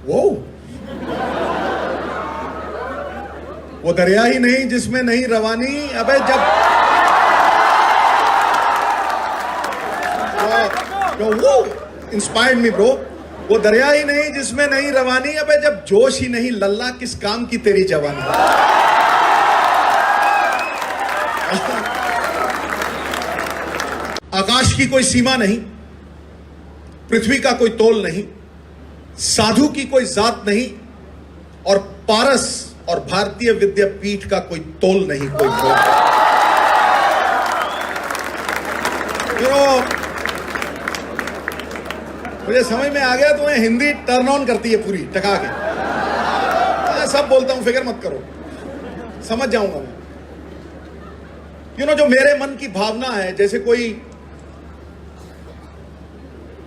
वो दरिया ही नहीं जिसमें नहीं रवानी। अबे जब वो इंस्पायर्ड मी ब्रो। वो दरिया ही नहीं जिसमें नहीं रवानी, अबे जब जोश ही नहीं लल्ला किस काम की तेरी जवानी। आकाश की कोई सीमा नहीं, पृथ्वी का कोई तोल नहीं, साधु की कोई जात नहीं, और पारस और भारतीय विद्यापीठ का कोई तोल नहीं, कोई तोल। मुझे समझ में आ गया, तुम्हें हिंदी टर्न ऑन करती है पूरी टका के। मैं सब बोलता हूं, फिक्र मत करो, समझ जाऊंगा मैं। जो मेरे मन की भावना है, जैसे कोई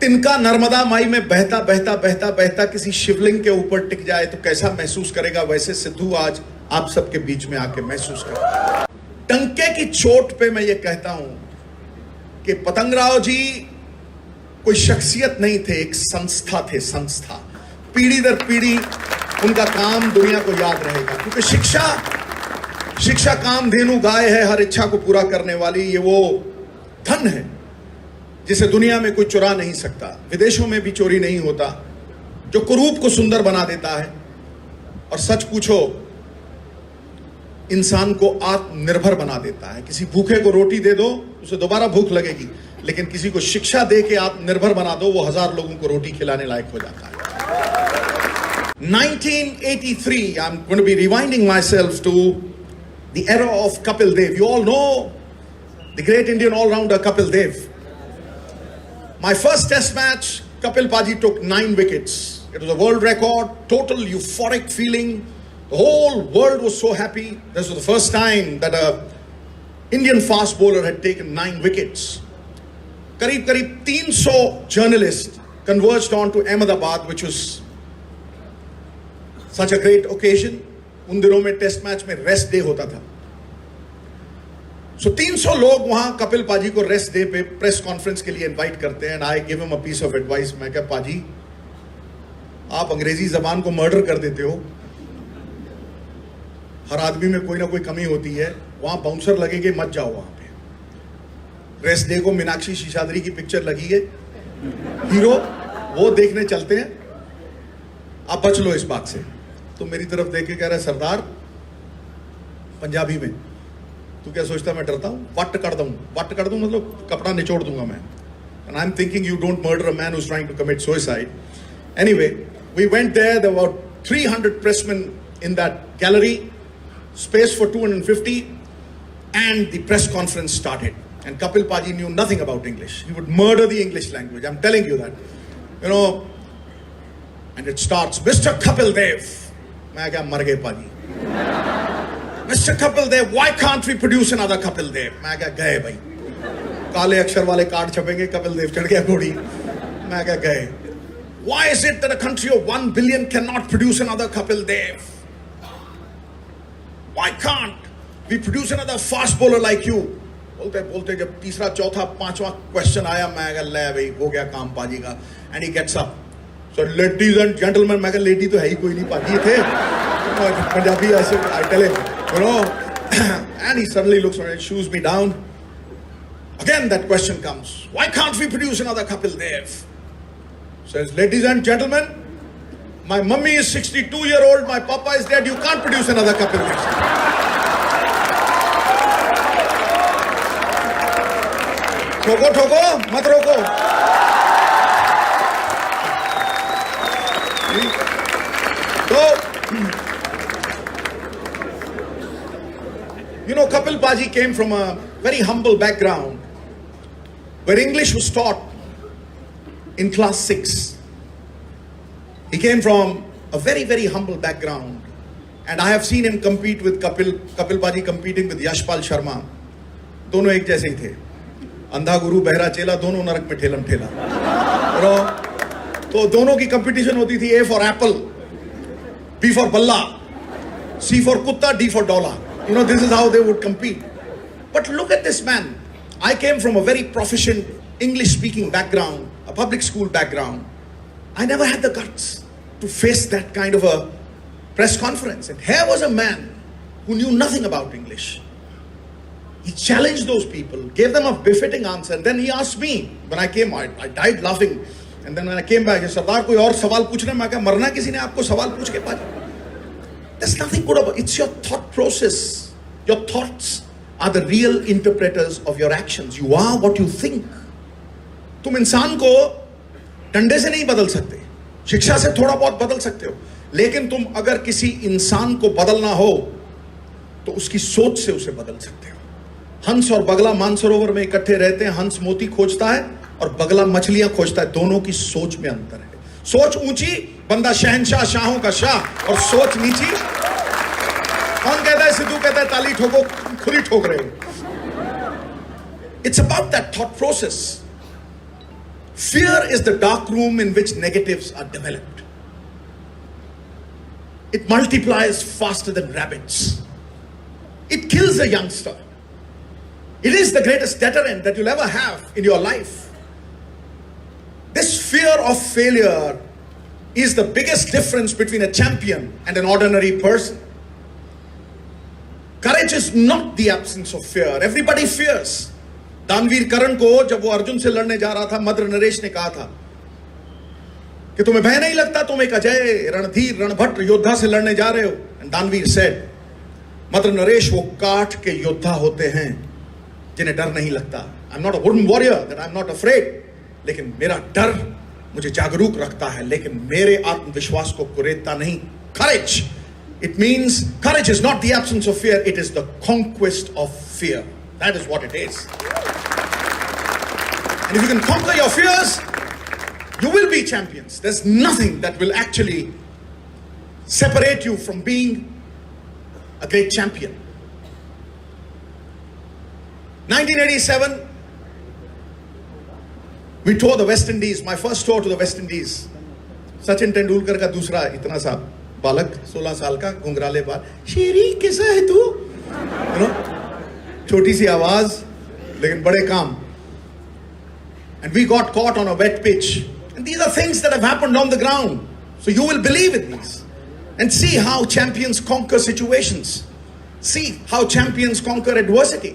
तिनका नर्मदा माई में बहता बहता बहता बहता किसी शिवलिंग के ऊपर टिक जाए तो कैसा महसूस करेगा, वैसे सिद्धू आज आप सबके बीच में आके महसूस करेगा। टंके की चोट पे मैं ये कहता हूं कि पतंगराव जी कोई शख्सियत नहीं थे, एक संस्था थे, संस्था। पीढ़ी दर पीढ़ी उनका काम दुनिया को याद रहेगा, क्योंकि शिक्षा कामधेनु गाय है, हर इच्छा को पूरा करने वाली। ये वो धन है जिसे दुनिया में कोई चुरा नहीं सकता, विदेशों में भी चोरी नहीं होता, जो कुरूप को सुंदर बना देता है। और सच पूछो, इंसान को आत्मनिर्भर बना देता है। किसी भूखे को रोटी दे दो, उसे दोबारा भूख लगेगी, लेकिन किसी को शिक्षा दे के आत्मनिर्भर बना दो, वो 1000 लोगों को रोटी खिलाने लायक हो जाता है। 1983, I'm going to be rewinding myself to the era of Kapil Dev. You all know the great Indian all-rounder Kapil Dev. My first test match, Kapil Paji took 9 wickets. It was a world record, total euphoric feeling. The whole world was so happy. This was the first time that a Indian fast bowler had taken 9 wickets. करीब 300 journalists converged on to Ahmedabad, which was such a great occasion. उन दिनों में test match में rest day होता था। So 300 लोग वहां कपिल पाजी को रेस्ट डे पे प्रेस कॉन्फ्रेंस के लिए इनवाइट करते हैं। And I give him a piece of advice. मैं कहा, पाजी आप अंग्रेजी जबान को मर्डर कर देते हो, हर आदमी में कोई ना कोई कमी होती है, वहां बाउंसर लगेंगे, मत जाओ वहां पे। रेस्ट डे को मीनाक्षी शीशाद्री की पिक्चर लगी है, हीरो, वो देखने चलते हैं, आप बच लो इस बात से। तो मेरी तरफ देख के कह रहा है, सरदार पंजाबी में, तू क्या सोचता मैं डरता हूं? वट कर दूं मतलब कपड़ा निचोड़ दूंगा मैं। And I am thinking you don't murder a man who is trying to commit suicide. Anyway, we went there, there were 300 pressmen in that gallery, space for 250, and the press conference started. And Kapil Paji knew nothing about English. He would murder the English language, I'm telling you that. And it starts, Mr. Kapil Dev. मैं क्या, मर गए पाजी। Mr. Kapil Dev, why can't we produce another Kapil Dev? मैं क्या, गए भाई, काले अक्षर वाले कार्ड छपेंगे, कपिल देव चढ़ गया घोड़ी। मैं क्या, गए। Why is it that a country of 1 billion cannot produce another Kapil Dev? Why can't we produce another fast bowler like you? बोलते जब तीसरा, चौथा, पांचवा क्वेश्चन आया, मैं क्या, ले भाई, हो गया काम पाजी का। And he gets up. So ladies and gentlemen, मैं क्या, लेडी तो है ही कोई नहीं, पाजी थे पंजाबी ऐसे। I tell him, and he suddenly looks at it, shooes me down. Again that question comes, why can't we produce another Kapil Dev? Says, ladies and gentlemen, my mummy is 62-year-old, my papa is dead, you can't produce another Kapil Dev. ठोको मत रोको। तो Kapil Paji came from a very humble background where English was taught in class 6. He came from a very, very humble background, and I have seen him compete with Kapil Paji competing with Yashpal Sharma. दोनों एक जैसे ही थे, अंधा गुरु बहरा चेला, दोनों नरक में ठेलम ठेला। तो दोनों की कंपटीशन होती थी, A for apple, B for balla, C for kutta, D for dollar. This is how they would compete. But look at this man. I came from a very proficient English speaking background, a public school background. I never had the guts. to face that kind of a press conference. And here was a man who knew nothing about English. He challenged those people, gave them a befitting answer, and then he asked me. When I came, I died laughing. And then when I came back, he said, "Sardar, कोई और सवाल पूछना?" मैं कहा, मरना किसी ने आपको सवाल पूछ के पास. There's nothing good about it. It's your thought process. Your thoughts are the real interpreters of your actions. You are what you think. तुम इंसान को डंडे से नहीं बदल सकते, शिक्षा से थोड़ा बहुत बदल सकते हो, लेकिन तुम अगर किसी इंसान को बदलना हो तो उसकी सोच से उसे बदल सकते हो. हंस और बगला मानसरोवर में इकट्ठे रहते हैं. हंस मोती खोजता है और बगला मछलियां खोजता है. दोनों की सोच में अंतर है. सोच ऊंची, बंदा शहंशाह, शाहों का शाह, और सोच नीची. कौन कहता है? सिद्धू कहता है ताली ठोको, खुद ही ठोक रहे हो. It's about that thought process. Fear is the dark room in which negatives are developed. It multiplies faster than rabbits. It kills a youngster. It is the greatest deterrent that you'll ever have in your life. This fear of failure is the biggest difference between a champion and an ordinary person. Courage is not the absence of fear. Everybody fears. दानवीर करण को जब वो अर्जुन से लड़ने जा रहा था, मद्र नरेश ने कहा था कि तुम्हें भय नहीं लगता, तुम एक अजय रणधीर रणभट्ट योद्धा से लड़ने जा रहे हो. एंड दानवीर सेड, मद्र नरेश वो काठ के योद्धा होते हैं जिन्हें डर नहीं लगता. आई am not a wooden warrior, that I am not afraid. लेकिन मेरा डर मुझे जागरूक रखता है, लेकिन मेरे आत्मविश्वास को कुरेदता नहीं. करेज, it means courage is not the absence of fear, it is the conquest of fear. That is what it is. And if you can conquer your fears, you will be champions. There's nothing that will actually separate you from being a great champion. 1987, we toured the West Indies, my first tour to the West Indies. Sachin Tendulkar का दूसरा इतना सा बालक, 16 साल का, घुंघराले बाल, शेरी कैसा है तू? You know, छोटी सी आवाज लेकिन बड़े काम. And we got caught on a wet pitch. And these are things that have happened on the ground. So you will believe in these. And see how champions conquer situations. See how champions conquer adversity.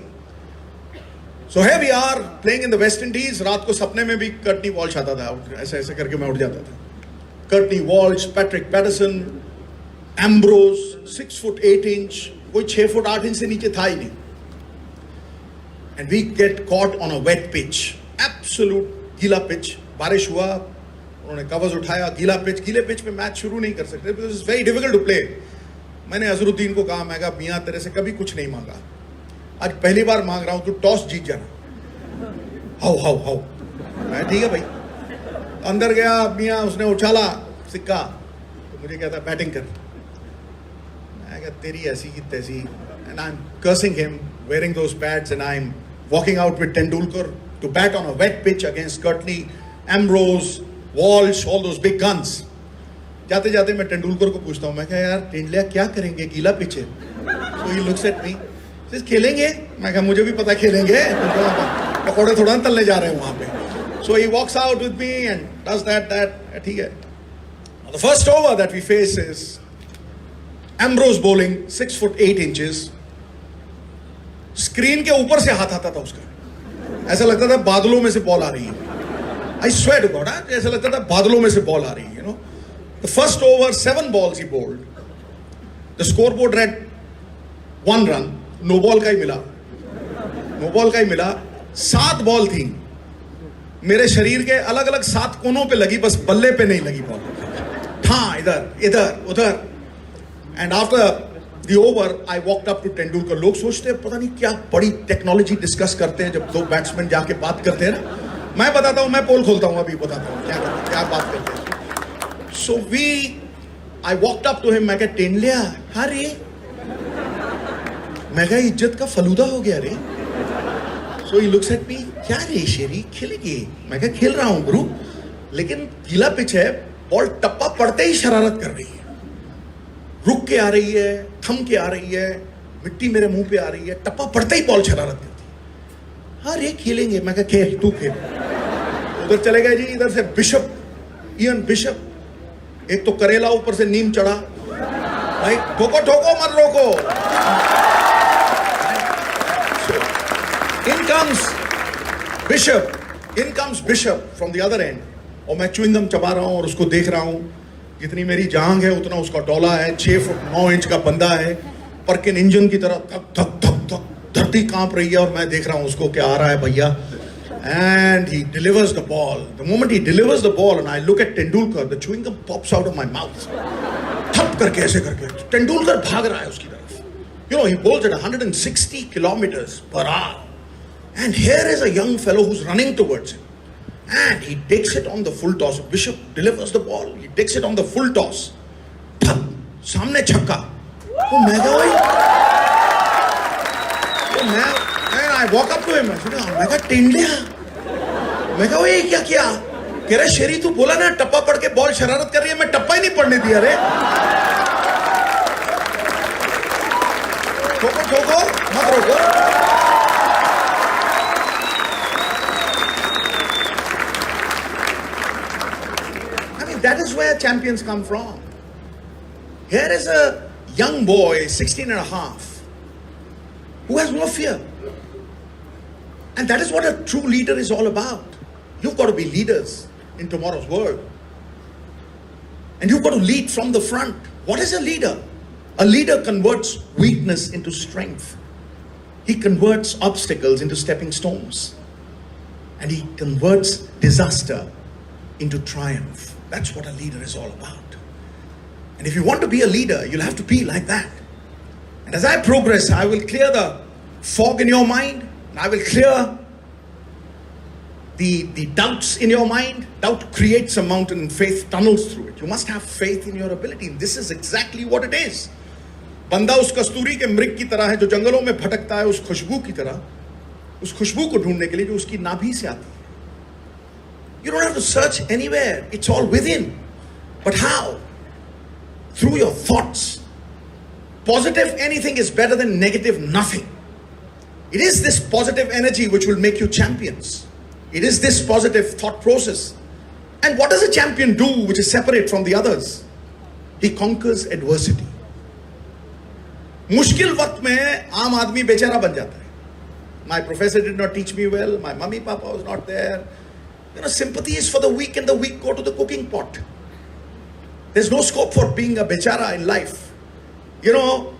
So here we are playing in the West Indies. रात को सपने में भी Courtney Walsh आता था. ऐसे ऐसे करके मैं उठ जाता था. Courtney Walsh, Patrick Patterson, Ambrose, 6 foot 8 inch, कोई 6 फुट 8 इंच से नीचे था ही नहीं. And we get caught on a wet pitch. Absolute गीला पिच. बारिश हुआ, उन्होंने कवर्स उठाया, गीला पिच. गीले पिच पे मैच शुरू नहीं कर सकते, because it's very difficult to play. मैंने अजरुद्दीन को कहा, मैं कहा मियाँ तेरे से कभी कुछ नहीं मांगा, आज पहली बार मांग रहा हूँ, तू टॉस जीत जाना. How how how. मैं ठीक है भाई. अंदर गया मियाँ, उसने उछाला सिक्का, तो मुझे कहता बैटिंग कर. मैं कहा तेरी ऐसी की तैसी. And I'm cursing him, wearing those pads, and I'm walking out with Tendulkar to bat on a wet pitch against Courtney, Ambrose, Walsh, all those big guns. जाते जाते मैं तेंदुलकर को पूछता हूँ, मैं कहा यार टेंडलिया क्या करेंगे, गीला पिच है. So he looks at me, says खेलेंगे. मैं कहा मुझे भी पता खेलेंगे, पकौड़े थोड़ा तलने जा रहे हैं वहाँ पे. So he walks out with me and does that. ठीक है. The first over that we face is Ambrose bowling, 6 foot 8 inches. Screen के ऊपर से हाथ आता था उसका, ऐसा लगता था बादलों में से बॉल आ रही है. I swear to God, ऐसा लगता था बादलों में से बॉल आ रही है. You know, the first over 7 balls he bowled. The scoreboard read 1 run. No ball का ही मिला, नो बॉल का ही मिला. 7 बॉल थी, मेरे शरीर के अलग अलग 7 कोनों पे लगी, बस बल्ले पे नहीं लगी बॉल. हाँ, इधर इधर उधर. And after The over, I walked up to Tendulkar. लोग सोचते हैं पता नहीं क्या बड़ी टेक्नोलॉजी डिस्कस करते हैं जब 2 बैट्समैन जाके बात करते हैं ना. मैं बताता हूँ, मैं पोल खोलता हूँ, अभी बताता हूँ क्या बात करते हैं. So I walked up to him. मैं कहा टेंडलिया, अरे मैं कहा इज्जत का फलूदा हो गया रे. So he looks at me, क्या रे शेरी खेलेगी? मैं कहा खेल रहा हूँ गुरु, लेकिन गीला पिच है, बॉल टप्पा पड़ते ही शरारत कर रही है, रुक के आ रही है, थम के आ रही है, मिट्टी मेरे मुंह पे आ रही है, टप्पा पड़ते ही बॉल शरारत करती है. हाँ रे खेलेंगे. मैं कहा खेल, तू खेल. उधर चले गए जी, इधर से बिशप, इयन बिशप. एक तो करेला ऊपर से नीम चढ़ा, राइट? ठोको ठोको मत रोको. In comes Bishop from the other end. और मैं च्युइंग गम चबा रहा हूँ और उसको देख रहा हूँ. जितनी मेरी जांग है उतना उसका डोला है. 6 फुट 9 इंच का बंदा है, परकिन इंजन की तरह धक धक धक धक धरती कांप रही है और मैं देख रहा हूँ उसको क्या आ रहा है भैया. And he delivers the ball. The moment he delivers the ball and I look at Tendulkar, the chewing gum pops out of my mouth. थप करके ऐसे करके तेंदुलकर भाग रहा है उसकी तरफ. You know, he bowls at 160 kilometers per hour. And here is a young fellow who's running towards him. And he takes it on the full toss. Bishop delivers the ball. He takes it on the full toss. Thap, सामने छक्का. वो मैं क्या भाई? And I walk up to him. I said, मैं क्या टेंडिया? मैं क्या ये क्या किया? कह रहा शेरी तू बोला ना टप्पा पढ़ के बॉल शरारत कर रही है, मैं टप्पा ही नहीं पढ़ने दिया रे. ठोको ठोको मत रोको. That is where champions come from. Here is a young boy, 16 and a half, who has no fear. And that is what a true leader is all about. You've got to be leaders in tomorrow's world. And you've got to lead from the front. What is a leader? A leader converts weakness into strength. He converts obstacles into stepping stones. And he converts disaster into triumph. That's what a leader is all about. And if you want to be a leader, you'll have to be like that. And as I progress, I will clear the fog in your mind. And I will clear the doubts in your mind. Doubt creates a mountain and faith tunnels through it. You must have faith in your ability. And this is exactly what it is. बंदा उस कस्तूरी के मृग की तरह है जो जंगलों में भटकता है उस खुशबू की तरह, उस खुशबू को ढूंढने के लिए जो उसकी नाभि से आती है. You don't have to search anywhere. It's all within. But how? Through your thoughts. Positive anything is better than negative nothing. It is this positive energy which will make you champions. It is this positive thought process. And what does a champion do which is separate from the others? He conquers adversity. मुश्किल वक्त में आम आदमी बेचारा बन जाता है. My professor did not teach me well. My mummy papa was not there. You know, sympathy is for the weak and the weak go to the cooking pot. There's no scope for being a bechara in life. You know,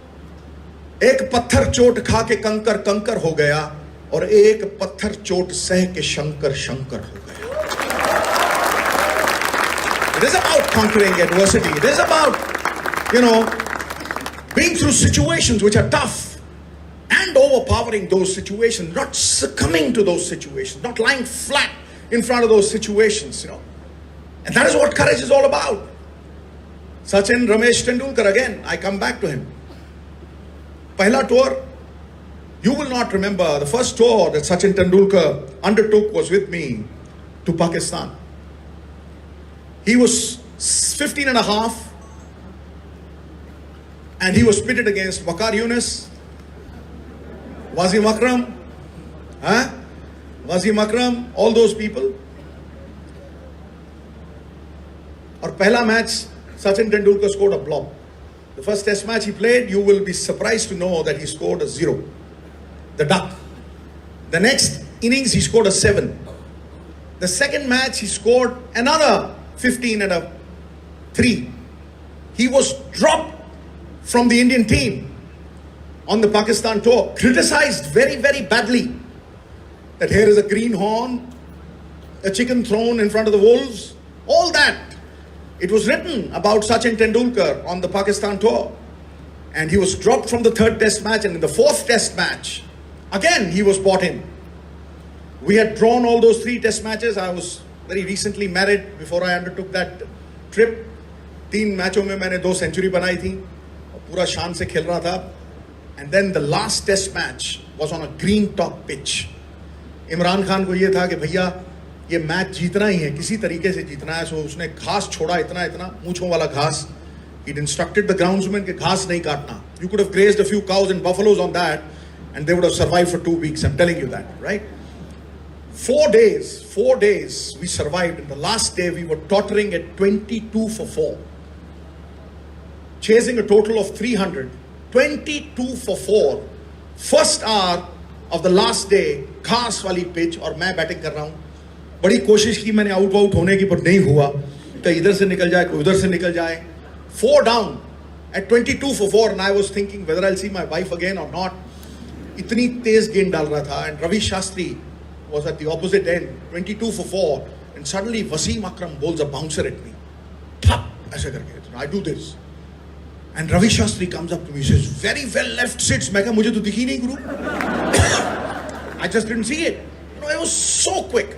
एक पत्थर चोट खा के कंकर कंकर हो गया और एक पत्थर चोट सह के शंकर शंकर हो गया. It is about conquering adversity. It is about, you know, being through situations which are tough and overpowering those situations, not succumbing to those situations, not lying flat in front of those situations, you know. And that is what courage is all about. Sachin Ramesh Tendulkar, again, I come back to him. Pehla tour, you will not remember, the first tour that Sachin Tendulkar undertook was with me to Pakistan. He was 15 and a half and he was pitted against Waqar Yunus, Wasim Akram, Wasim Akram, all those people. और पहला match Sachin Tendulkar scored a blob. The first test match he played, you will be surprised to know that he scored a 0. The duck. The next innings he scored a 7. The second match he scored another 15 and a 3. He was dropped from the Indian team on the Pakistan tour, criticized very, very badly. That here is a green horn, a chicken thrown in front of the wolves, all that. It was written about Sachin Tendulkar on the Pakistan tour. And he was dropped from the third test match, and in the fourth test match, again he was brought in. We had drawn all those 3 test matches. I was very recently married before I undertook that trip. 3 मैचों में मैंने 2 century बनाई थी और पूरा शान से खेल रहा था. And then the last test match was on a green top pitch. Imran Khan को ये था कि भैया ये मैच जीतना ही है, किसी तरीके से जीतना है. सो उसने घास छोड़ा इतना इतना मूंछों वाला घास. He'd instructed the groundsman कि घास नहीं काटना. You could have grazed a few cows and buffaloes on that and they would have survived for 2 weeks. I'm telling you that, right? 4 days we survived. And the last day we were tottering at 22 for 4. chasing a total of 300, 22 for 4, first hour of the last day, घास वाली pitch, और मैं batting कर रहा हूँ. बड़ी कोशिश की मैंने आउट होने की, पर नहीं हुआ. कहीं इधर से निकल जाए, कोई उधर से निकल जाए. 4 down at 22 for 4, and I was thinking whether I'll see my wife again or not. इतनी तेज गेंद डाल रहा था, and Ravi Shastri was at the opposite end, 22 for 4, and suddenly Wasim Akram bowls a bouncer at me. Thap, ऐसे करके. I do this. And Ravi Shastri comes up to me, says, very well left sits. मैं कहा मुझे तो दिखी नहीं गुरु. I just didn't see it. It was so quick.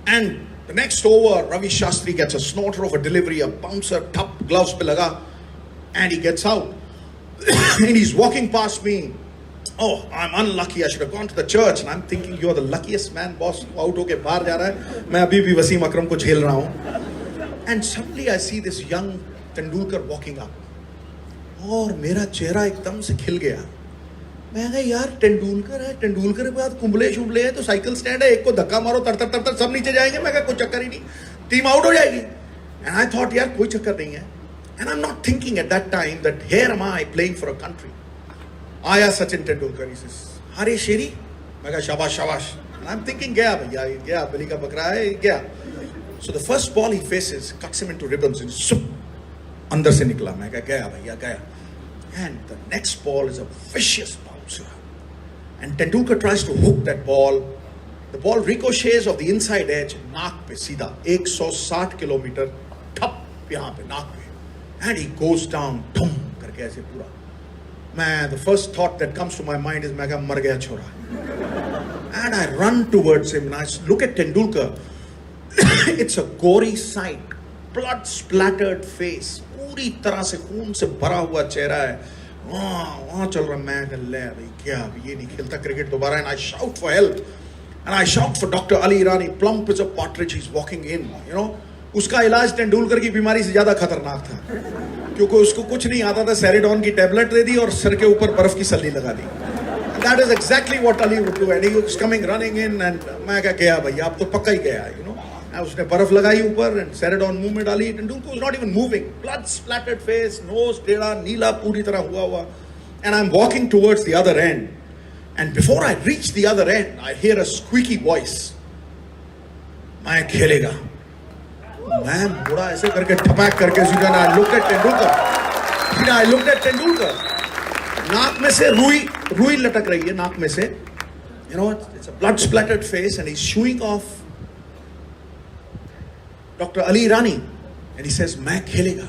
And the next over, Ravi Shastri gets a snorter of a delivery, a bouncer, thap, gloves pe laga, and he gets out. And he's walking past me. Oh, I'm unlucky. I should have gone to the church. And I'm thinking, you're the luckiest man, boss. Out hoke bahar ja raha hai. मैं अभी भी वसीम अकरम को झेल रहा हूँ. And suddenly I see this young Tendulkar walking up. और मेरा चेहरा एकदम से खिल गया. मैं कहा यार तेंदुलकर है, तेंदुलकर के बाद कुंबले शुंबले है, तो साइकिल स्टैंड है, एक को धक्का मारो तर तर तर तर सब नीचे जाएंगे. मैं कहा कोई चक्कर ही नहीं, टीम आउट हो जाएगी. एंड आई थॉट यार कोई चक्कर नहीं है. And I am not thinking at that time that here am I playing for a country. आया सचिन तेंदुलकर, ही सेज अरे शेरी. मैं कहा शाबाश शाबाश. एंड आई एम थिंकिंग गया भैया, गया बलि का बकरा है, गया. So the first ball he faces cuts him into ribbons and सुप अंदर से निकला. मैं कहा गया भैया गया. And the next ball is a vicious bouncer. And Tendulkar tries to hook that ball. The ball ricochets of the inside edge, नाक पे सीधा 160 किलोमीटर ठप यहाँ पे नाक पे. And he goes down, धूम करके ऐसे पूरा. मैं the first thought that comes to my mind is मैं कहा मर गया छोरा. And I run towards him and I look at Tendulkar. It's a gory sight, blood splattered face. पूरी तरह से खून से भरा हुआ चेहरा है. वहाँ चल रहा. मैं ले भाई क्या ये नहीं खेलता क्रिकेट दोबारा. And I shout for help and I shout for doctor Ali Irani. Plump is a partridge, he is walking in. उसका इलाज तेंदुलकर की बीमारी से ज्यादा खतरनाक था, क्योंकि उसको कुछ नहीं आता था. सेरेडॉन की टेबलेट दे दी और सर के ऊपर बर्फ की सल्ली लगा दी. That is exactly what Ali would do. And he was coming running in. And मैं क्या गया भैया, अब तो पक्का ही गया. उसने बर्फ लगाई ऊपर एंड सेरेडॉन मुंह में डाली. Tendulkar was not even moving. Blood splattered face, nose टेढ़ा नीला पूरी तरह हुआ. And I'm walking towards the other end. And before I reach the other end, I hear a squeaky voice. मैं खेलेगा. मैं मुड़ा ऐसे करके ठपाक करके सीधा. I looked at Tendulkar. नाक में से रुई लटक रही है नाक में से. It's a blood splattered face and he's shooing off doctor Ali Irani. And he says मैं खेलेगा.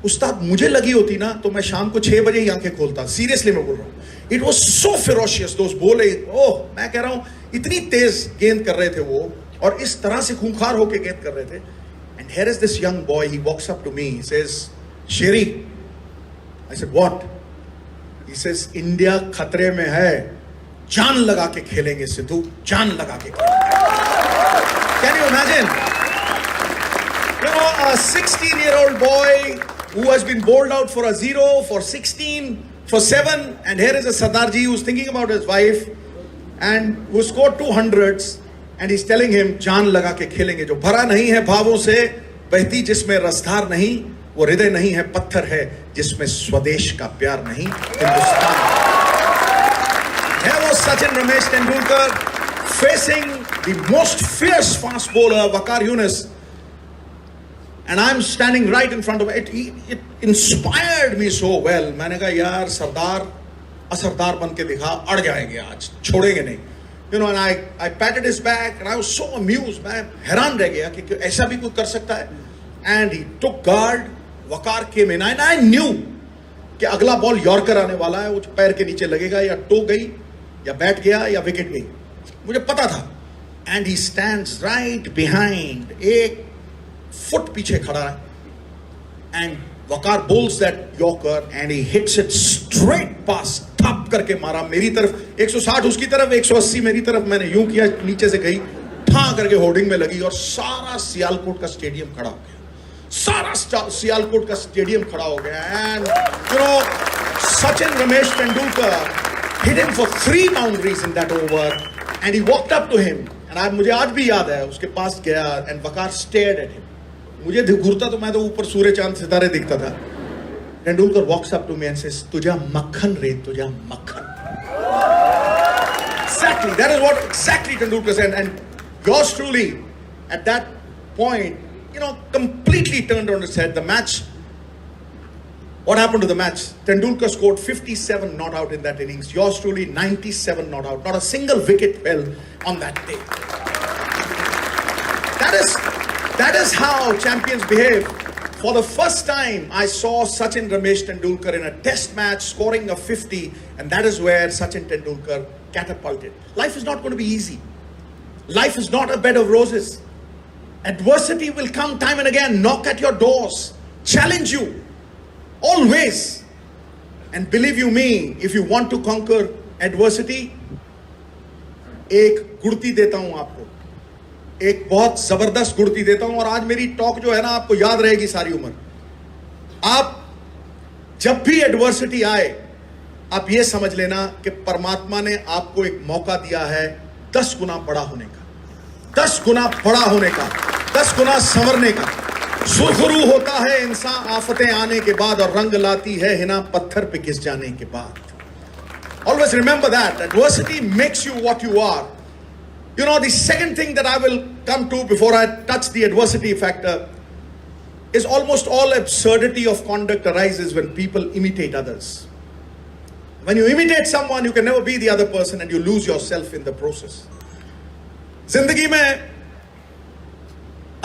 उस्ताद मुझे लगी होती ना तो मैं शाम को 6 बजे ही आंखें खोलता. सीरियसली मैं बोल रहा हूँ. इट वॉज सो फेरोशियस दोस्त बोले. ओह मैं कह रहा हूँ इतनी तेज गेंद कर रहे थे वो, और इस तरह से खूंखार होके गेंद कर रहे थे. And here is this young boy, he walks up to me, he says Sherry. I said what. He says India खतरे में है, जान लगा के खेलेंगे सिद्धू, जान लगा के खेलेंगे. Can you imagine? A 16-year-old boy who has been bowled out for a 0, for 16, for 7, and here is a Sardarji who's thinking about his wife and who scored 200s, and he's telling him जान लगा के खेलेंगे. जो भरा नहीं है भावों से, बहती जिसमें रसधार नहीं, वो हृदय नहीं है पत्थर है जिसमें स्वदेश का प्यार नहीं, Hindustan. Here was Sachin Ramesh Tendulkar facing the most fierce fast bowler Waqar Younis. And I'm standing right in front of it. It inspired me so well. मैंने कहा यार सरदार असरदार बन के दिखा, अड़ जाएंगे आज, छोड़ेंगे नहीं. And I patted his back and I was so amused. मैं हैरान रह गया कि ऐसा भी कोई कर सकता है. And he took guard. Waqar came in and I knew कि अगला बॉल यॉर्कर आने वाला है. वो पैर के नीचे लगेगा, या टो गई, या बैट गया, या विकेट गई. मुझे पता था. And he stands right behind, एक फुट पीछे खड़ा है. And Waqar bowls that yorker and he hits it straight past. थप करके मारा मेरी तरफ. 160 उसकी तरफ, 180 मेरी तरफ. मैंने यूं किया, नीचे से गई, ठा करके होर्डिंग में लगी, और सारा सियालकोट का स्टेडियम खड़ा हो गया. सारा सियालकोट का स्टेडियम खड़ा हो गया. And Sachin Ramesh Tendulkar hit him for 3 boundaries in that over, and he walked up to him. And मुझे आज भी याद है, उसके पास गया and Waqar stared at him. मुझे घूरता तो मैं तो ऊपर सूर्य चांद सितारे दिखता था. Tendulkar walks up to me and says, "Tuja makhan re, tuja makhan." Exactly, that is what exactly Tendulkar said. And yours truly, at that point, completely turned on its head. The match, what happened to the match? Tendulkar scored 57 not out in that innings. Yours truly, 97 not out. Not a single wicket fell on that day. That is how champions behave. For the first time, I saw Sachin Ramesh Tendulkar in a test match scoring a 50, and that is where Sachin Tendulkar catapulted. Life is not going to be easy. Life is not a bed of roses. Adversity will come time and again, knock at your doors, challenge you, always. And believe you me, if you want to conquer adversity, एक गुड़ती देता हूं आपको, एक बहुत जबरदस्त गुड़ती देता हूं, और आज मेरी टॉक जो है ना आपको याद रहेगी सारी उम्र. आप जब भी एडवर्सिटी आए, आप ये समझ लेना कि परमात्मा ने आपको एक मौका दिया है 10 गुना बड़ा होने का, 10 गुना बड़ा होने का, 10 गुना संवरने का. सुरखरू होता है इंसान आफतें आने के बाद, और रंग लाती है हिना पत्थर पे घिस जाने के बाद. Always remember that adversity makes you what you are. The second thing that I will come to before I touch the adversity factor is almost all absurdity of conduct arises when people imitate others. When you imitate someone, you can never be the other person, and you lose yourself in the process. जिंदगी में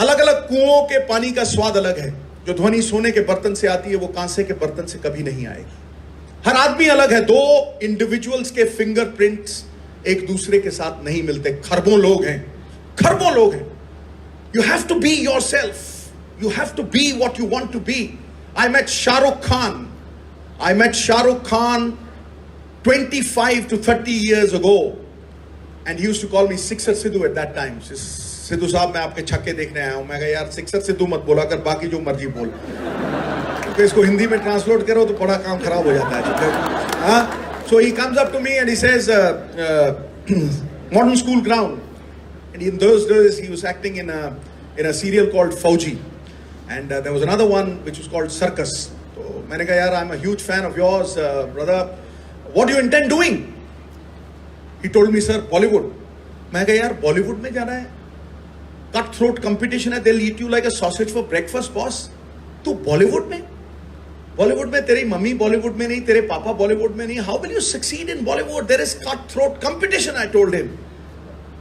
अलग अलग कुओं के पानी का स्वाद अलग है. जो ध्वनि सोने के बर्तन से आती है वो कांसे के बर्तन से कभी नहीं आएगी. हर आदमी अलग है. दो इंडिविजुअल्स के फिंगरप्रिंट्स एक दूसरे के साथ नहीं मिलते. खरबों लोग हैं, खरबों लोग हैं. You have to be yourself. You have to be what you want to be. I met Shah Rukh Khan 25 to 30 years ago, and he used to call me Sixer Sidhu at that time. Sidhu साहब मैं आपके छक्के देखने आया हूं. मैं कहा यार सिक्सर सिद्धू मत बोला कर, बाकी जो मर्जी बोल, क्योंकि इसको हिंदी में ट्रांसलेट करो तो बड़ा काम खराब हो जाता है. So he comes up to me and he says, modern school ground. And in those days he was acting in a serial called Fauji, and there was another one which was called Circus. So मैंने कहा यार I'm a huge fan of yours, brother. What do you intend doing? He told me, sir, Bollywood. मैं कहा यार Bollywood में जाना है, cut throat competition है, they'll eat you like a sausage for breakfast, boss. तू बॉलीवुड में, बॉलीवुड में तेरी मम्मी बॉलीवुड में नहीं, तेरे पापा बॉलीवुड में नहीं. How will you succeed in Bollywood? There is cutthroat competition, I told him.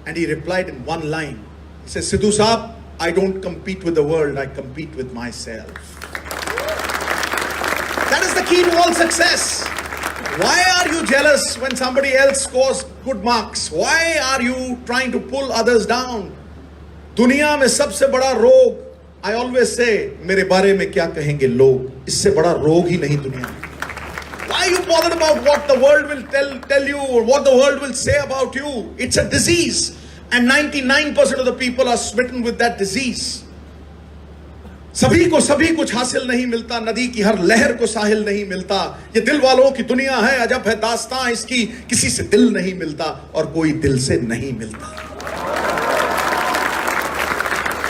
And he replied in one line. He says, Sidhu Saab, I don't compete with the world, I compete with myself. That is the key to all success. Why are you jealous when somebody else scores good marks? Why are you trying to pull others down? दुनिया में सबसे बड़ा रोग, I always say, मेरे बारे में क्या कहेंगे लोग, इससे बड़ा रोग ही नहीं दुनिया में. Why are you bothered about what the world will tell you or what the world will say about you? It's a disease, and 99% of the people are smitten with that disease. सभी को सभी कुछ हासिल नहीं मिलता, नदी की हर लहर को साहिल नहीं मिलता. ये दिल वालों की दुनिया है, अजब है दास्तां इसकी, किसी से दिल नहीं मिलता और कोई दिल से नहीं मिलता.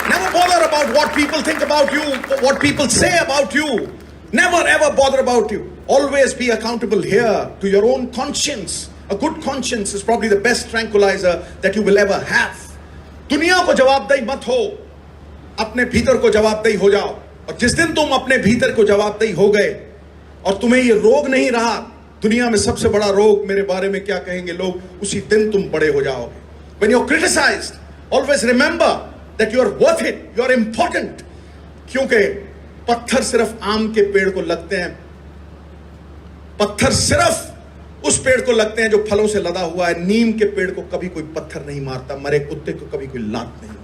Never bother about what people think about you, what people say about you. Never ever bother about you. Always be accountable here to your own conscience. A good conscience is probably the best tranquilizer that you will ever have. दुनिया को जवाबदेही मत हो, अपने भीतर को जवाबदेही हो जाओ. और जिस दिन तुम अपने भीतर को जवाबदेही हो गए और तुम्हें ये रोग नहीं रहा, दुनिया में सबसे बड़ा रोग मेरे बारे में क्या कहेंगे लोग, उसी दिन तुम बड़े हो जाओगे. When you're criticized, always remember that you are worth it, you are important. क्योंकि पत्थर सिर्फ आम के पेड़ को लगते हैं, पत्थर सिर्फ उस पेड़ को लगते हैं जो फलों से लदा हुआ है. नीम के पेड़ को कभी कोई पत्थर नहीं मारता, मरे कुत्ते को कभी कोई लात नहीं मारता.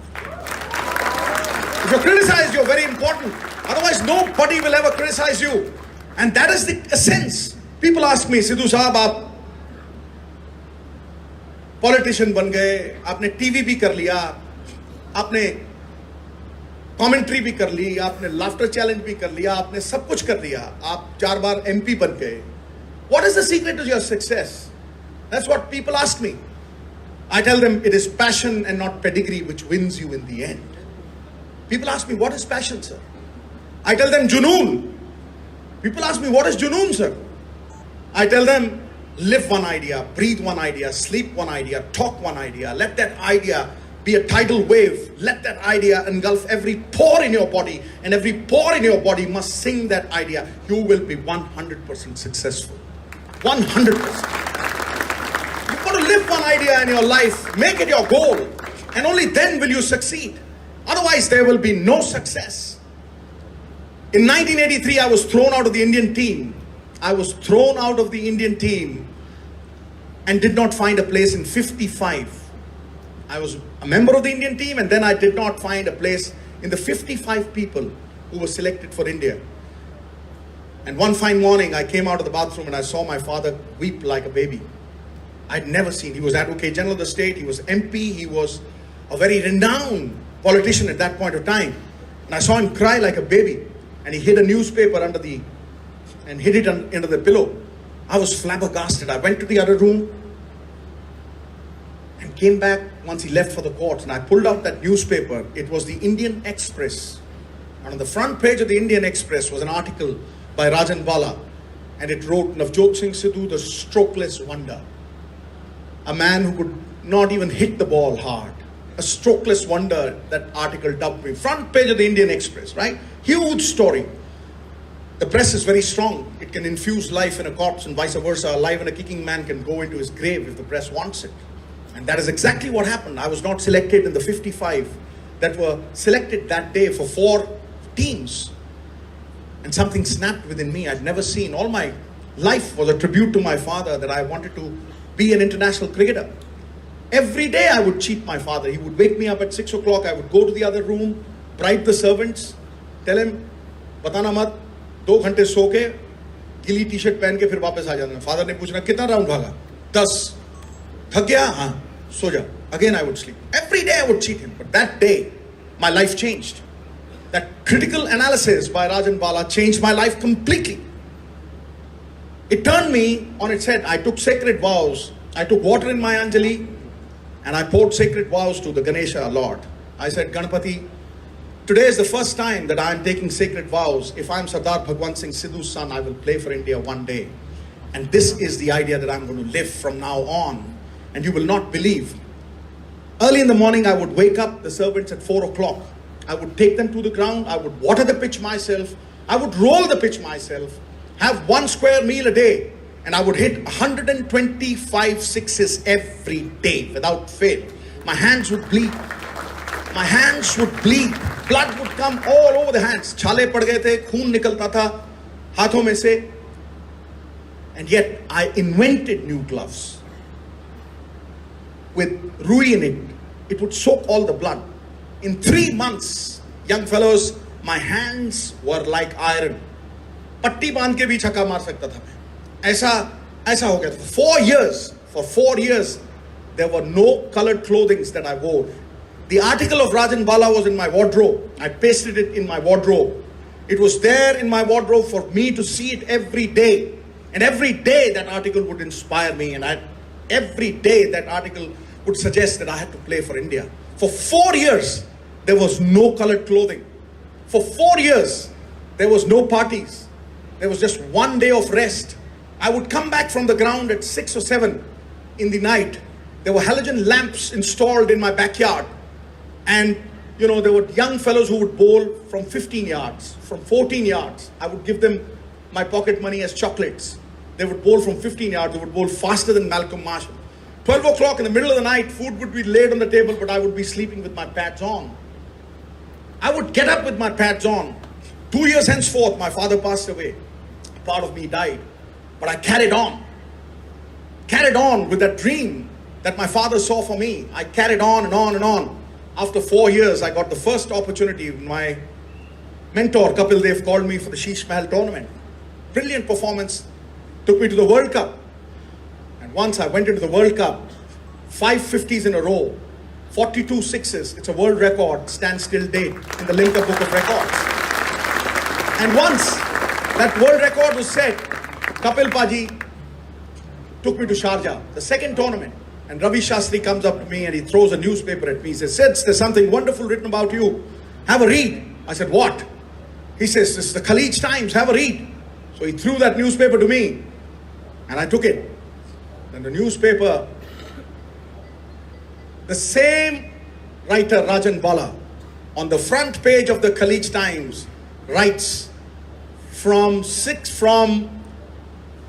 If you're criticized, you're very important. Otherwise, nobody will ever criticize you. And that is the essence. People ask me, Sidhu Saab, आप पॉलिटिशियन बन गए, आपने टीवी भी कर लिया, आपने कमेंट्री भी कर ली, आपने लाफ्टर चैलेंज भी कर लिया, आपने सब कुछ कर लिया, आप 4 बार एमपी बन गए. What is the secret to your success? That's what people ask me. I tell them it is passion and not pedigree which wins you in the end. People ask me, what is passion, sir? I tell them, junoon. People ask me, what is Junoon, sir? I tell them, live one idea, breathe one idea, sleep one idea, talk one idea. Let that idea be a tidal wave. Let that idea engulf every pore in your body, and every pore in your body must sing that idea. You will be 100% successful. 100%. You've got to live one idea in your life, make it your goal, and only then will you succeed. Otherwise, there will be no success. In 1983, I was thrown out of the Indian team. I was thrown out of the Indian team and did not find a place in 55. I was a member of the Indian team, and then I did not find a place in the 55 people who were selected for India. And one fine morning, I came out of the bathroom and I saw my father weep like a baby. I'd never seen. He was Advocate General of the state. He was MP. He was a very renowned politician at that point of time. And I saw him cry like a baby. And he hid a newspaper under the pillow. I was flabbergasted. I went to the other room and came back once he left for the courts. And I pulled out that newspaper. It was the Indian Express. And on the front page of the Indian Express was an article by Rajan Bala. And it wrote, Navjot Singh Sidhu, the strokeless wonder. A man who could not even hit the ball hard. A strokeless wonder, that article dubbed me. Front page of the Indian Express, right? Huge story. The press is very strong. It can infuse life in a corpse and vice versa. A live and a kicking man can go into his grave if the press wants it. And that is exactly what happened. I was not selected in the 55 that were selected that day for 4 teams. And something snapped within me. I'd never seen. All my life was a tribute to my father that I wanted to be an international cricketer. Every day I would cheat my father. He would wake me up at 6 o'clock. I would go to the other room, bribe the servants, tell him, बताना मत, 2 घंटे सो के गीली T shirt पहन के फिर वापस आ जाना. फादर ने पूछना कितना राउंड भागा? 10. थक गया? हाँ, सो जा. Again I would sleep. Every day I would cheat him. But that day, my life changed. That critical analysis by Rajan Bala changed my life completely. It turned me on its head. I took sacred vows. I took water in my Anjali and I poured sacred vows to the Ganesha Lord. I said, Ganapati, today is the first time that I am taking sacred vows. If I am Sardar Bhagwan Singh Sidhu's son, I will play for India one day. And this is the idea that I'm going to live from now on. And you will not believe. Early in the morning, I would wake up the servants at 4 o'clock. I would take them to the ground. I would water the pitch myself. I would roll the pitch myself. Have 1 square meal a day. And I would hit 125 sixes every day without fail. My hands would bleed. My hands would bleed. Blood would come all over the hands. Chale pad gaye the, khoon nikalta tha haathon mein se. And yet I invented new gloves. With rui in it, it would soak all the blood. In 3 months, young fellows, my hands were like iron. Patti बांध के भी छक्का मार सकता था मैं. ऐसा हो गया था. For 4 years, there were no colored clothings that I wore. The article of Rajan Bala was in my wardrobe. I pasted it in my wardrobe. It was there in my wardrobe for me to see it every day. And every day that article would inspire me, and every day that article would suggest that I had to play for India. For 4 years, there was no colored clothing. For 4 years, there was no parties. There was just 1 day of rest. I would come back from the ground at 6 or 7 in the night. There were halogen lamps installed in my backyard. And, there were young fellows who would bowl from 15 yards, from 14 yards. I would give them my pocket money as chocolates. They would bowl from 15 yards. They would bowl faster than Malcolm Marshall. 12 o'clock in the middle of the night, food would be laid on the table, but I would be sleeping with my pads on. I would get up with my pads on. 2 years henceforth, my father passed away. Part of me died. But I carried on with that dream that my father saw for me. I carried on and on and on. After 4 years, I got the first opportunity. My mentor, Kapil Dev, called me for the Sheesh Mahal tournament. Brilliant performance. Took me to the World Cup. And once I went into the World Cup, 5 50s in a row, 42 sixes. It's a world record, standstill date in the Linka Book of Records. And once that world record was set, Kapil Paji took me to Sharjah, the second tournament. And Ravi Shastri comes up to me and he throws a newspaper at me. He says, Sids, there's something wonderful written about you. Have a read. I said, what? He says, this is the Khalij Times. Have a read. So he threw that newspaper to me, and I took it. And the newspaper, the same writer, Rajan Bala, on the front page of the Katraj Times, writes from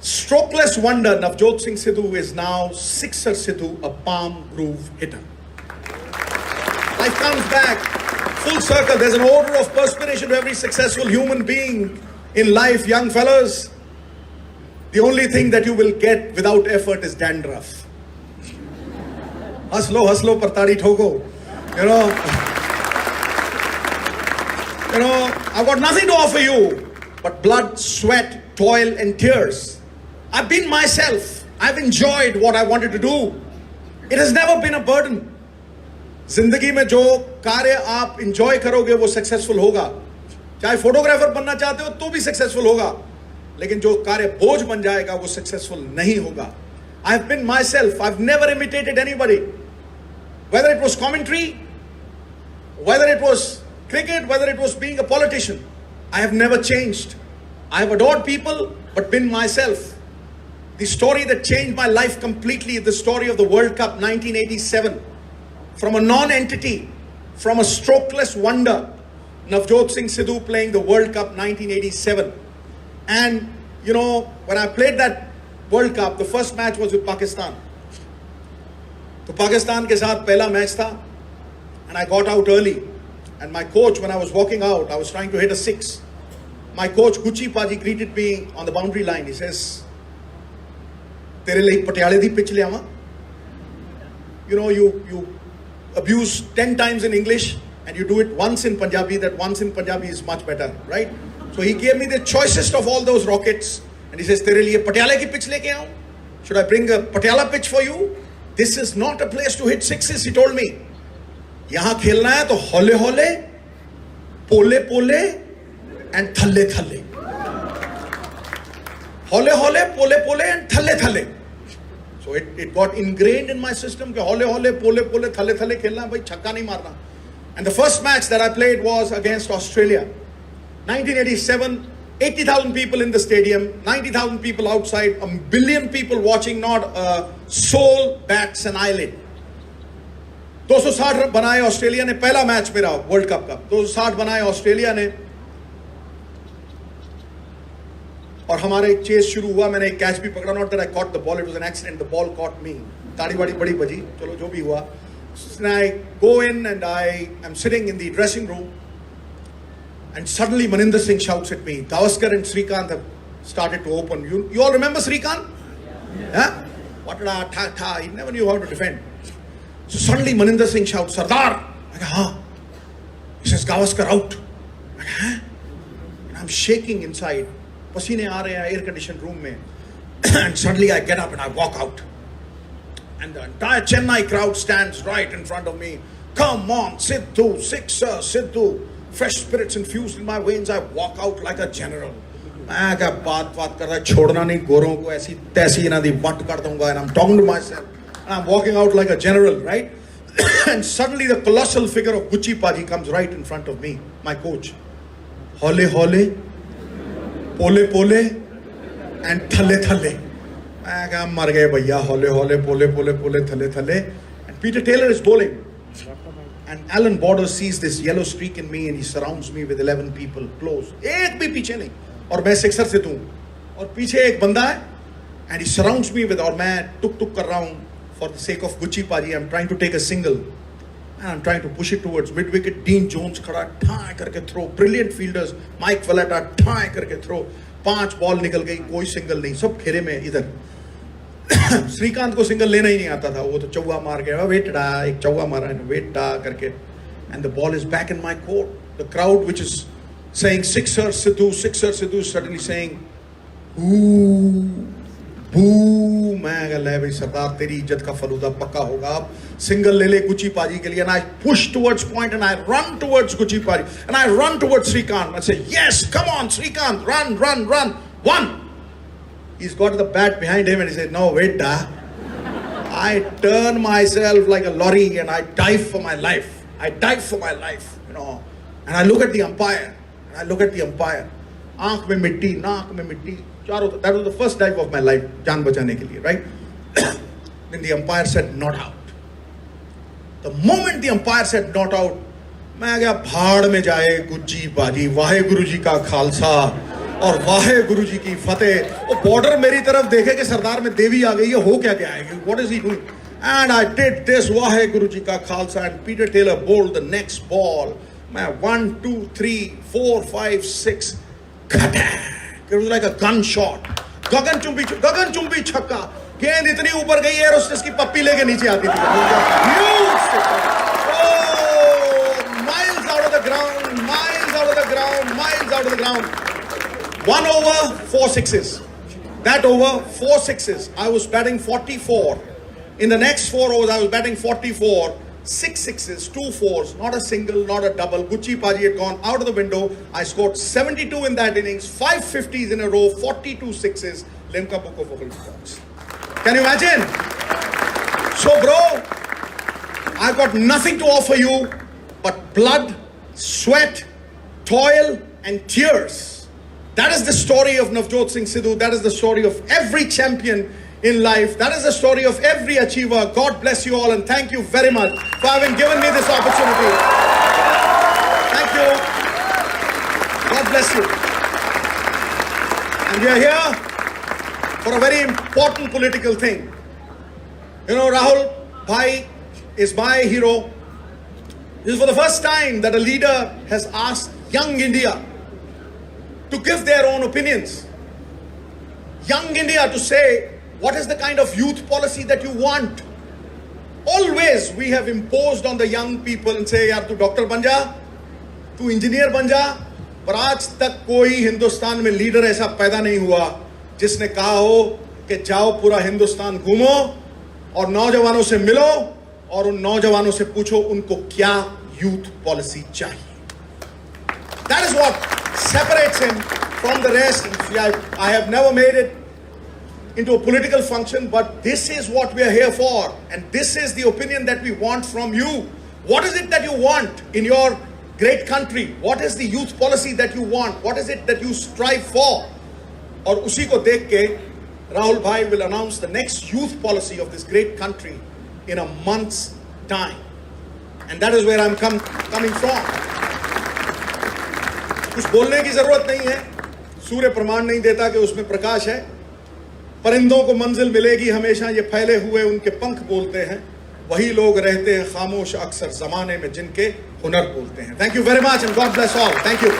strokeless wonder, Navjot Singh Sidhu is now sixer Sidhu, a palm groove hitter. Life comes back full circle. There's an order of perspiration to every successful human being in life, young fellas. The only thing that you will get without effort is dandruff. Haslo, partari thoko. You know, I've got nothing to offer you but blood, sweat, toil, and tears. I've been myself. I've enjoyed what I wanted to do. It has never been a burden. जिंदगी में जो कार्य आप enjoy करोगे वो successful होगा. चाहे photographer बनना चाहते हो तो भी successful होगा. लेकिन जो कार्य बोझ बन जाएगा वो successful नहीं होगा. I've been myself. I've never imitated anybody. Whether it was commentary, whether it was cricket, whether it was being a politician, I have never changed. I have adored people, but been myself. The story that changed my life completely is the story of the World Cup 1987. From a non-entity, from a strokeless wonder, Navjot Singh Sidhu playing the World Cup 1987. And, you know, when I played that World Cup, the first match was with Pakistan. So Pakistan ke saath pehla match tha, and I got out early. And my coach, when I was walking out, I was trying to hit a six. My coach, Gucci Paji, greeted me on the boundary line. He says, "Tere liye Patiale di pitch le aava." You know, you abuse 10 times in English and you do it once in Punjabi. That once in Punjabi is much better, right? So he gave me the choicest of all those rockets. And he says, "Tere liye Patiale ki pitch leke aau? Should I bring a Patiala pitch for you? This is not a place to hit sixes," he told me. यहाँ खेलना है तो हौले हौले, पोले पोले and थल्ले थल्ले. हौले हौले, पोले पोले and थल्ले थल्ले. So it got ingrained in my system कि हौले हौले, पोले पोले, थल्ले थल्ले खेलना है, भाई छक्का नहीं मारना. And the first match that I played was against Australia. 1987, 80,000 people in the stadium, 90,000 people outside, 1 billion people watching, not a soul bats an eyelid. 260 run बनाए ऑस्ट्रेलिया ने. पहला मैच मेरा वर्ल्ड कप का 260 बनाए ऑस्ट्रेलिया ने. और हमारा एक चेस शुरू हुआ. मैंने एक कैच भी पकड़ा. Not that I caught the ball, it was an accident. The ball caught me. ताड़ी वाड़ी बड़ी बजी. चलो जो भी हुआ. I go in and I am sitting in the dressing room, and suddenly Maninder Singh shouts at me. Gavaskar and Srikanth have started to open. You all remember Srikanth? Yeah? What did I tha? He never knew how to defend. So suddenly Maninder Singh shouts, "Sardar!" I go, "Huh?" He says, "Gavaskar out." I go, "Huh?" And I'm shaking inside. Pasine aa rahe hain air conditioned room mein. And suddenly I get up and I walk out. And the entire Chennai crowd stands right in front of me. "Come on, Sidhu, sixer, Sidhu." Fresh spirits infused in my veins. I walk out like a general. मैं क्या बात कर रहा है, छोड़ना नहीं गोरों को, ऐसी तैसी इन्हां दी वट कर दूंगा. And I'm talking to myself. And I'm walking out like a general, right? And suddenly the colossal figure of Gucci Paji comes right in front of me, my coach. Hole hole, pole pole, and thalle thalle. मैं क्या मर गए भैया. Hole hole, pole pole, pole thalle thalle. And Peter Taylor is bowling. And Alan Border sees this yellow streak in me and he surrounds me with 11 people close. एक भी पीछे नहीं. और मैं सिक्सर से दूं. और पीछे एक बंदा है. And he surrounds me with, और मैं टुक टुक कर रहा हूँ. For the sake of Gucci Paji, I'm trying to take a single. And I'm trying to push it towards mid-wicket. Dean Jones खड़ा ठाए करके throw. Brilliant fielders. Mike Valletta ठाए करके throw. 5 बॉल निकल गई. कोई सिंगल नहीं. सब घेरे में इधर. श्रीकांत को सिंगल लेना ही नहीं आता था. वो तो चौवा मार के वेट डा, एक चौवा मारा है, वेट डा करके. And the ball is back in my court. The crowd which is saying sixer Sidhu, suddenly saying boo, boo. मैं कह ले भाई सरदार तेरी इज्जत का फलूदा पक्का होगा. अब सिंगल ले ले गुची पाजी के लिए. And I push towards point and I run towards Gucci Paji and I run towards Srikanth. I say, "Yes, come on Srikanth, run. One." He's got the bat behind him and he said, "No, wait da." I turn myself like a lorry and I dive for my life. You know. And I look at the umpire. आंख में मिट्टी, नाक में मिट्टी, चारों तरफ. That was the first dive of my life, जान बचाने के लिए, right? Then the umpire said not out. The moment the umpire said not out, मैं आ गया भाड़ में जाए गुज्जी बाजी, वाहे गुरु जी का खालसा और वाहे गुरु जी की फतेह. वो बॉर्डर मेरी तरफ देखे कि सरदार में देवी आ गई है, हो क्या आएगी, what is he doing? And I did this, Wahe Guru जी का Khalsa, and Peter Taylor bowled the next ball. मैं 1, 2, 3, 4, 5, 6, it was like a gunshot. गगन चुंबी छक्का. गेंद इतनी ऊपर गई एयर होस्टेस की पप्पी लेके नीचे आती थी. Miles out of the ground, miles out of the ground, miles out of the ground. 1 over, 4 sixes. That over, 4 sixes. I was batting 44. In the next 4 overs, I was batting 44. 6 sixes, 2 fours, not a single, not a double. Gucci Paji had gone out of the window. I scored 72 in that innings, 5 50s in a row, 42 sixes. Limca Book of World Records. Can you imagine? So, bro, I've got nothing to offer you but blood, sweat, toil, and tears. That is the story of Navjot Singh Sidhu. That is the story of every champion in life. That is the story of every achiever. God bless you all and thank you very much for having given me this opportunity. Thank you. God bless you. And we are here for a very important political thing. You know, Rahul Bhai is my hero. This is for the first time that a leader has asked young India to give their own opinions. Young India to say, what is the kind of youth policy that you want? Always we have imposed on the young people and say, yaar, tu doctor ban ja, tu engineer ban ja. पर आज तक कोई हिंदुस्तान में leader ऐसा पैदा नहीं हुआ जिसने कहा हो कि जाओ पूरा हिंदुस्तान घूमो और नौजवानों से मिलो और उन नौजवानों से पूछो उनको क्या यूथ पॉलिसी चाहिए. That is what separates him from the rest. I have never made it into a political function, but this is what we are here for, and this is the opinion that we want from you. What is it that you want in your great country? What is the youth policy that you want? What is it that you strive for? और उसी को देख के Rahul Bhai will announce the next youth policy of this great country in a month's time, and that is where I'm coming from. कुछ बोलने की जरूरत नहीं है. सूर्य प्रमाण नहीं देता कि उसमें प्रकाश है. परिंदों को मंजिल मिलेगी हमेशा, ये फैले हुए उनके पंख बोलते हैं. वही लोग रहते हैं खामोश अक्सर जमाने में जिनके हुनर बोलते हैं. Thank you very much and God bless all. Thank you.